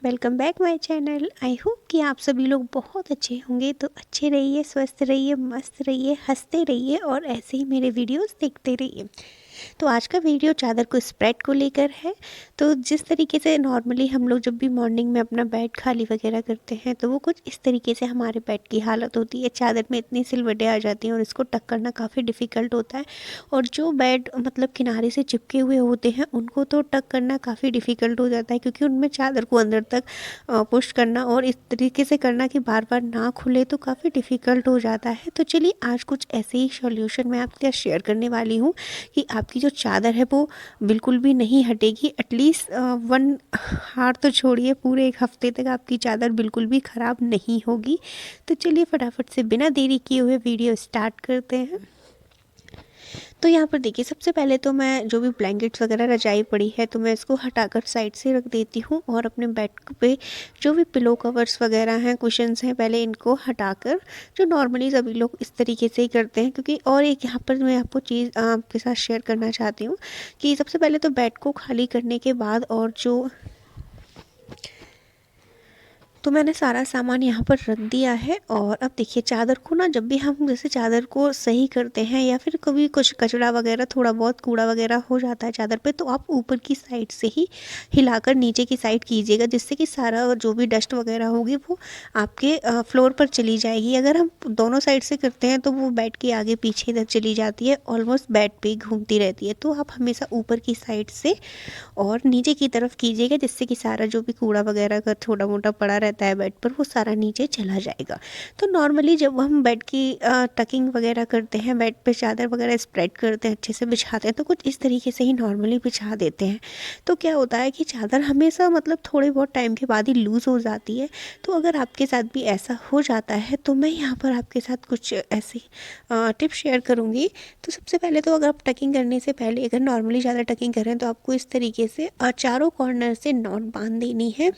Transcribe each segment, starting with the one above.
Welcome back my channel. I hope कि आप सभी लोग बहुत अच्छे होंगे। तो अच्छे रहिए, स्वस्थ रहिए, मस्त रहिए, हंसते रहिए और ऐसे ही मेरे वीडियोस देखते रहिए। तो आज का वीडियो चादर को स्प्रेड को लेकर है। तो जिस तरीके से नॉर्मली हम लोग जब भी मॉर्निंग में अपना बेड खाली वगैरह करते हैं तो वो कुछ इस तरीके से हमारे बेड की हालत होती है। चादर में इतनी सिलवटें आ जाती हैं और इसको टक करना काफ़ी डिफ़िकल्ट होता है। और जो बेड मतलब किनारे से चिपके हुए होते हैं उनको तो टक करना काफ़ी डिफ़िकल्ट हो जाता है, क्योंकि उनमें चादर को अंदर तक पुश करना और इस तरीके से करना कि बार बार ना खुले तो काफ़ी डिफ़िकल्ट हो जाता है। तो चलिए आज कुछ ऐसे ही सॉल्यूशन मैं आपके साथ शेयर करने वाली हूँ कि आपकी जो चादर है वो बिल्कुल भी नहीं हटेगी। एटलीस्ट 1 आवर तो छोड़िए, पूरे 1 हफ्ते तक आपकी चादर बिल्कुल भी ख़राब नहीं होगी। तो चलिए फटाफट से बिना देरी किए हुए वीडियो स्टार्ट करते हैं। तो यहाँ पर देखिए, सबसे पहले तो मैं जो भी ब्लैंकेट्स वगैरह रजाई पड़ी है तो मैं इसको हटाकर साइड से रख देती हूँ और अपने बेड पे जो भी पिलो कवर्स वगैरह हैं, कुशन्स हैं, पहले इनको हटाकर, जो नॉर्मली सभी लोग इस तरीके से ही करते हैं। क्योंकि और एक यहाँ पर मैं आपको चीज़ आपके साथ शेयर करना चाहती हूँ कि सबसे पहले तो बेड को खाली करने के बाद और जो तो मैंने सारा सामान यहाँ पर रख दिया है। और अब देखिए, चादर को ना जब भी हम जैसे चादर को सही करते हैं या फिर कभी कुछ कचरा वगैरह, थोड़ा बहुत कूड़ा वगैरह हो जाता है चादर पे, तो आप ऊपर की साइड से ही हिलाकर नीचे की साइड कीजिएगा, जिससे कि सारा जो भी डस्ट वगैरह होगी वो आपके फ्लोर पर चली जाएगी। अगर हम दोनों साइड से करते हैं तो वो बेड के आगे पीछे इधर चली जाती है, ऑलमोस्ट बेड पे ही घूमती रहती है। तो आप हमेशा ऊपर की साइड से और नीचे की तरफ कीजिएगा, जिससे कि सारा जो भी कूड़ा वगैरह का छोटा मोटा पड़ा रहता है बेड पर वो सारा नीचे चला जाएगा। तो नॉर्मली जब हम बेड की टकिंग वगैरह करते हैं, बेड पे चादर वगैरह स्प्रेड करते हैं, अच्छे से बिछाते हैं, तो कुछ इस तरीके से ही नॉर्मली बिछा देते हैं। तो क्या होता है कि चादर हमेशा मतलब थोड़े बहुत टाइम के बाद ही लूज़ हो जाती है। तो अगर आपके साथ भी ऐसा हो जाता है तो मैं यहाँ पर आपके साथ कुछ ऐसी टिप्स शेयर करूँगी। तो सबसे पहले तो अगर आप टकिंग करने से पहले अगर नॉर्मली ज़्यादा टकिंग कर रहे हैं तो आपको इस तरीके से चारों कॉर्नर से नॉट बांध देनी है।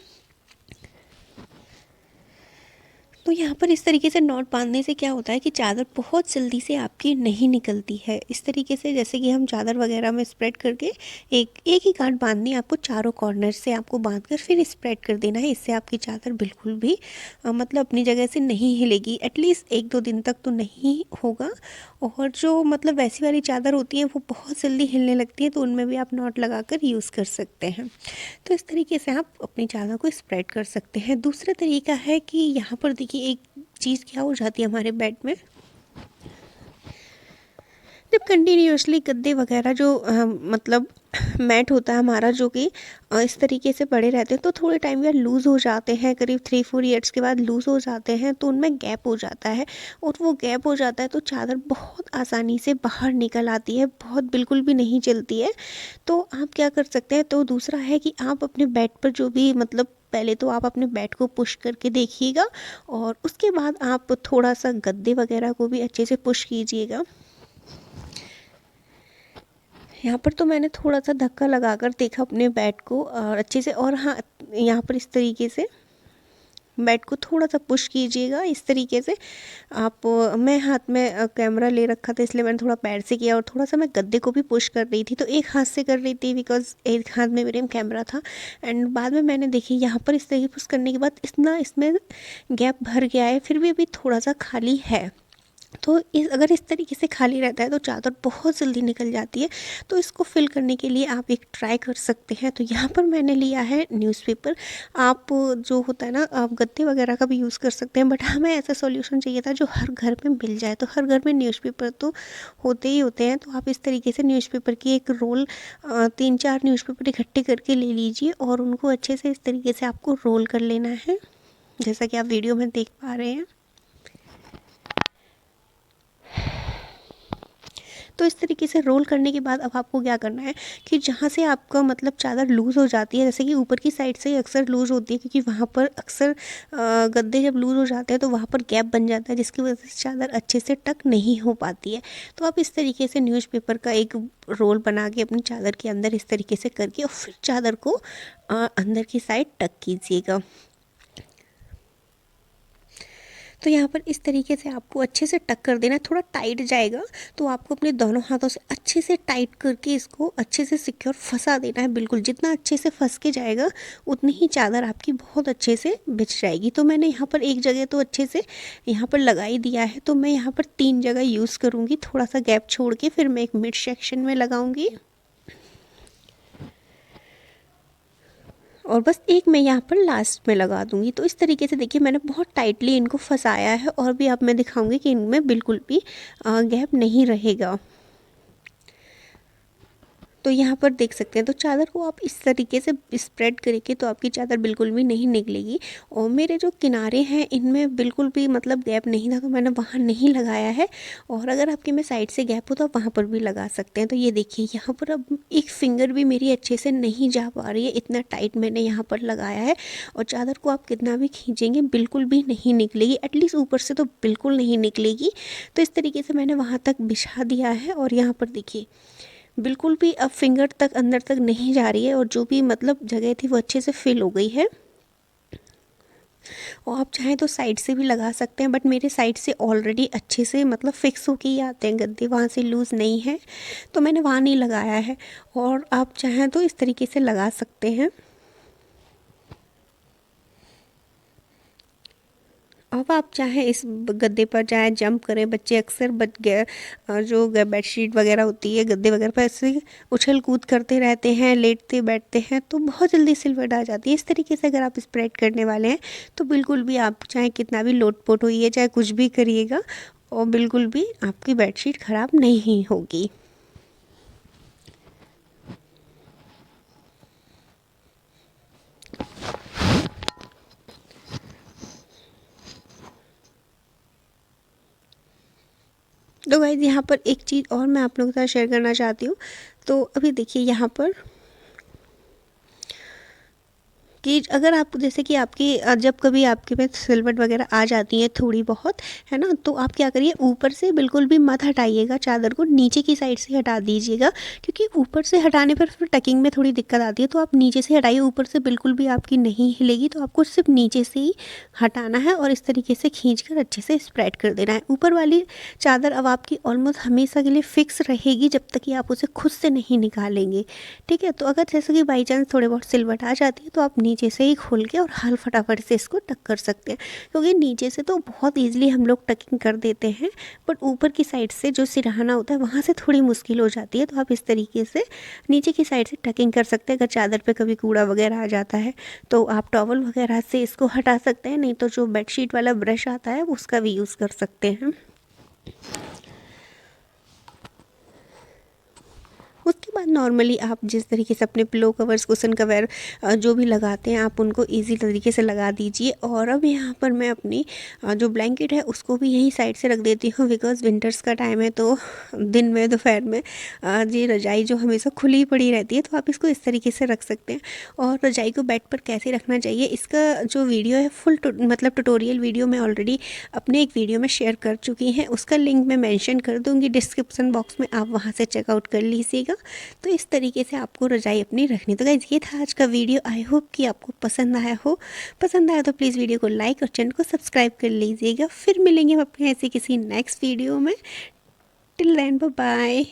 तो यहाँ पर इस तरीके से नॉट बांधने से क्या होता है कि चादर बहुत जल्दी से आपकी नहीं निकलती है। इस तरीके से जैसे कि हम चादर वगैरह में स्प्रेड करके एक एक ही गांठ बांधनी है आपको, चारों कॉर्नर से आपको बांधकर फिर स्प्रेड कर देना है। इससे आपकी चादर बिल्कुल भी मतलब अपनी जगह से नहीं हिलेगी, एटलीस्ट 1-2 दिन तक तो नहीं होगा। और जो मतलब वैसी वाली चादर होती है वो बहुत जल्दी हिलने लगती है, तो उनमें भी आप नॉट लगाकर यूज़ कर सकते हैं। तो इस तरीके से आप अपनी चादर को स्प्रेड कर सकते हैं। दूसरा तरीका है कि यहाँ पर देखिए, एक चीज़ क्या हो जाती है हमारे बेड में, जब कंटिन्यूअसली गद्दे वगैरह जो मतलब मैट होता है हमारा, जो कि इस तरीके से पड़े रहते हैं, तो थोड़े टाइम बाद लूज़ हो जाते हैं, करीब 3-4 ईयर्स के बाद लूज़ हो जाते हैं, तो उनमें गैप हो जाता है। और वो गैप हो जाता है तो चादर बहुत आसानी से बाहर निकल आती है, बहुत बिल्कुल भी नहीं चलती है। तो आप क्या कर सकते हैं, तो दूसरा है कि आप अपने बेड पर जो भी मतलब पहले तो आप अपने बेड को पुश करके देखिएगा और उसके बाद आप थोड़ा सा गद्दे वगैरह को भी अच्छे से पुश कीजिएगा। यहाँ पर तो मैंने थोड़ा सा धक्का लगाकर देखा अपने बेड को और अच्छे से, और हाँ, यहाँ पर इस तरीके से बेड को थोड़ा सा पुश कीजिएगा इस तरीके से। आप मैं हाथ में कैमरा ले रखा था इसलिए मैंने थोड़ा पैर से किया और थोड़ा सा मैं गद्दे को भी पुश कर रही थी, तो एक हाथ से कर रही थी बिकॉज एक हाथ में मेरे कैमरा था। एंड बाद में मैंने देखी यहाँ पर इस तरीके पुश करने के बाद इतना इसमें गैप भर गया है, फिर भी अभी थोड़ा सा खाली है। तो अगर इस तरीके से खाली रहता है तो चादर बहुत जल्दी निकल जाती है। तो इसको फिल करने के लिए आप एक ट्राई कर सकते हैं। तो यहाँ पर मैंने लिया है न्यूज़पेपर। आप जो होता है ना, आप गद्दे वगैरह का भी यूज़ कर सकते हैं, बट हमें ऐसा सॉल्यूशन चाहिए था जो हर घर में मिल जाए। तो हर घर में न्यूज़पेपर तो होते ही होते हैं, तो आप इस तरीके से न्यूज़पेपर की एक रोल 3-4 न्यूज़पेपर इकट्ठे करके ले लीजिए और उनको अच्छे से इस तरीके से आपको रोल कर लेना है, जैसा कि आप वीडियो में देख पा रहे हैं। तो इस तरीके से रोल करने के बाद अब आपको क्या करना है कि जहाँ से आपका मतलब चादर लूज़ हो जाती है, जैसे कि ऊपर की साइड से ही अक्सर लूज़ होती है, क्योंकि वहाँ पर अक्सर गद्दे जब लूज़ हो जाते हैं तो वहाँ पर गैप बन जाता है, जिसकी वजह से चादर अच्छे से टक नहीं हो पाती है। तो आप इस तरीके से न्यूज़पेपर का एक रोल बना के अपनी चादर के अंदर इस तरीके से करके और फिर चादर को अंदर की साइड टक कीजिएगा। तो यहाँ पर इस तरीके से आपको अच्छे से टक कर देना है। थोड़ा टाइट जाएगा तो आपको अपने दोनों हाथों से अच्छे से टाइट करके इसको अच्छे से सिक्योर फंसा देना है। बिल्कुल जितना अच्छे से फंस के जाएगा उतनी ही चादर आपकी बहुत अच्छे से बिछ जाएगी। तो मैंने यहाँ पर एक जगह तो अच्छे से यहाँ पर लगा ही दिया है, तो मैं यहाँ पर 3 जगह यूज़ करूँगी, थोड़ा सा गैप छोड़ के फिर मैं एक मिड सेक्शन में लगाऊंगी और बस एक मैं यहाँ पर लास्ट में लगा दूँगी। तो इस तरीके से देखिए मैंने बहुत टाइटली इनको फंसाया है और भी अब मैं दिखाऊंगी कि इनमें बिल्कुल भी गैप नहीं रहेगा। तो यहाँ पर देख सकते हैं, तो चादर को आप इस तरीके से स्प्रेड करेंगे तो आपकी चादर बिल्कुल भी नहीं निकलेगी। और मेरे जो किनारे हैं इनमें बिल्कुल भी मतलब गैप नहीं था, तो मैंने वहाँ नहीं लगाया है। और अगर आपके में साइड से गैप हो तो आप वहाँ पर भी लगा सकते हैं। तो ये देखिए यहाँ पर अब एक फिंगर भी मेरी अच्छे से नहीं जा पा रही है, इतना टाइट मैंने यहाँ पर लगाया है। और चादर को आप कितना भी खींचेंगे बिल्कुल भी नहीं निकलेगी, एटलीस्ट ऊपर से तो बिल्कुल नहीं निकलेगी। तो इस तरीके से मैंने वहाँ तक बिछा दिया है और यहाँ पर देखिए बिल्कुल भी अब फिंगर तक अंदर तक नहीं जा रही है और जो भी मतलब जगह थी वो अच्छे से फिल हो गई है। और आप चाहें तो साइड से भी लगा सकते हैं, बट मेरे साइड से ऑलरेडी अच्छे से मतलब फिक्स होके ही आते हैं गद्दे, वहाँ से लूज़ नहीं है तो मैंने वहाँ नहीं लगाया है। और आप चाहें तो इस तरीके से लगा सकते हैं। अब आप चाहें इस गद्दे पर चाहे जंप करें, बच्चे अक्सर जो बेडशीट वगैरह होती है गद्दे वगैरह पर ऐसे उछल कूद करते रहते हैं, लेटते बैठते हैं तो बहुत जल्दी सिलवट आ जाती है। इस तरीके से अगर आप स्प्रेड करने वाले हैं तो बिल्कुल भी आप चाहे कितना भी लोट-पोट होइए, चाहे कुछ भी करिएगा और बिल्कुल भी आपकी बेडशीट ख़राब नहीं होगी। तो गाइज़ यहाँ पर एक चीज़ और मैं आप लोगों के साथ शेयर करना चाहती हूँ। तो अभी देखिए यहाँ पर कि अगर आप जैसे कि आपकी जब कभी आपके में सिलवट वगैरह आ जाती है थोड़ी बहुत, है ना, तो आप क्या करिए ऊपर से बिल्कुल भी मत हटाइएगा, चादर को नीचे की साइड से हटा दीजिएगा, क्योंकि ऊपर से हटाने पर फिर टकिंग में थोड़ी दिक्कत आती है। तो आप नीचे से हटाइए, ऊपर से बिल्कुल भी आपकी नहीं हिलेगी, तो आपको सिर्फ नीचे से ही हटाना है और इस तरीके से खींच कर अच्छे से स्प्रेड कर देना है। ऊपर वाली चादर अब आपकी ऑलमोस्ट हमेशा के लिए फिक्स रहेगी जब तक कि आप उसे खुद से नहीं निकालेंगे, ठीक है। तो अगर जैसे कि बाई चांस थोड़े बहुत सिलवट आ जाती है तो आप नीचे से ही खोल के और हाल फटाफट से इसको टक कर सकते हैं, क्योंकि नीचे से तो बहुत ईजिली हम लोग टकिंग कर देते हैं, बट ऊपर की साइड से जो सिरहाना होता है वहाँ से थोड़ी मुश्किल हो जाती है। तो आप इस तरीके से नीचे की साइड से टकिंग कर सकते हैं। अगर चादर पे कभी कूड़ा वगैरह आ जाता है तो आप टॉवल वगैरह से इसको हटा सकते हैं, नहीं तो जो बेडशीट वाला ब्रश आता है उसका भी यूज़ कर सकते हैं। उसके बाद नॉर्मली आप जिस तरीके से अपने पिलो कवर्स, कुशन कवर जो भी लगाते हैं आप उनको इजी तरीके से लगा दीजिए। और अब यहाँ पर मैं अपनी जो ब्लैंकेट है उसको भी यहीं साइड से रख देती हूँ, बिकॉज़ विंटर्स का टाइम है तो दिन में दोपहर में ये रजाई जो हमेशा खुली पड़ी रहती है, तो आप इसको इस तरीके से रख सकते हैं। और रजाई को बेड पर कैसे रखना चाहिए इसका जो वीडियो है फुल मतलब ट्यूटोरियल वीडियो मैं ऑलरेडी अपने एक वीडियो में शेयर कर चुकी हैं, उसका लिंक मैं मेंशन कर दूँगी डिस्क्रिप्शन बॉक्स में, आप वहाँ से चेकआउट कर लीजिएगा। तो इस तरीके से आपको रजाई अपनी रखनी। तो गाइज़ ये था आज का वीडियो, आई होप कि आपको पसंद आया हो। पसंद आया तो प्लीज़ वीडियो को लाइक और चैनल को सब्सक्राइब कर लीजिएगा। फिर मिलेंगे हम अपने ऐसे किसी नेक्स्ट वीडियो में। Till then bye bye.